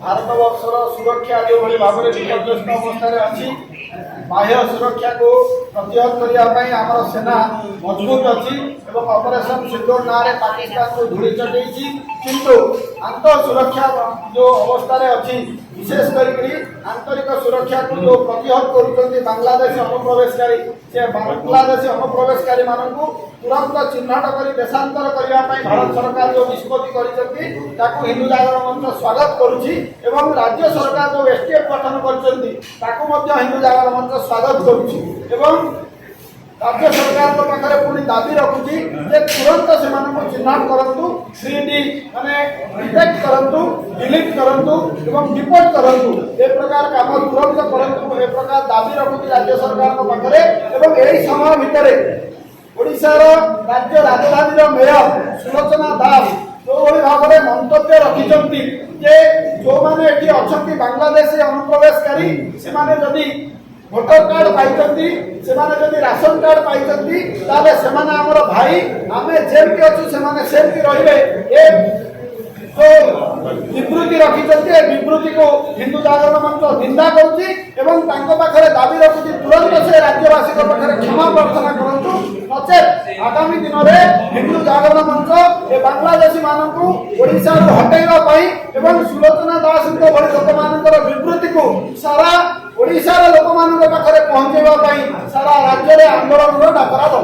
भारतवर्षर सुरक्षा जो भाव में विपदग्रस्त अवस्था अच्छी बाह्य सुरक्षा को प्रतिहत करने आमर सेना मजबूत अच्छी ऑपरेशन सिंदूर ना पाकिस्तान को धूली चटे किंतु आंत सुरक्षा जो अवस्था अच्छी विशेष करके आंतरिक सुरक्षा को जो प्रतिहत कर बांग्लादेशी अनुप्रवेशकारी से बांग्लादेशी अनुप्रवेशकारी मानू तुरंत चिन्हट कर देशांतर करने भारत सरकार जो निष्पत्ति कर हिंदू जागरण मंच स्वागत करुच्ची एवं राज्य सरकार जो एसटीएफ गठन कर हिंदू जागरण मंच स्वागत करुच्ची एवं राज्य सरकार पाखे पुणी दाबी रखुची तुरंत से चिन्हट करूँ 3D माने डिटेक्ट करूँ डिलीट करूँ एवं डिपोर्ट करूँ ए प्रकार काम तुरंत करूँ ए प्रकार दाबी रखुची राज्य सरकार पाखे एवं यही समय भितर ओडिशार राज्य राजधानी मेयर सुलोचना दास जो भाव में मंतव्य रखिंट जो मैंने अच्छा बांग्लादेशी अनुप्रवेशकारी से भोटर कार्ड पाई से राशन कार्ड पाई से आमर भाई आम जेमती अच्छु सेमती रे जो विवृत्ति रखिंट विवृत्ति को हिंदू जागरण मंच निंदा करुच्ची दाबी रखुची तुरंत से राज्यवासी पाखे क्षमा प्रार्थना करूँ नचेत आगामी दिन में हिंदू जागरण मंच ए बांग्लादेशी मानू ओडिशा हटाई एवं सुलोचना दास लोक विवृत्ति को सारा ओडिशा लोक पाखे पहुंचाई सारा राज्य में आंदोलन डाकरा दो।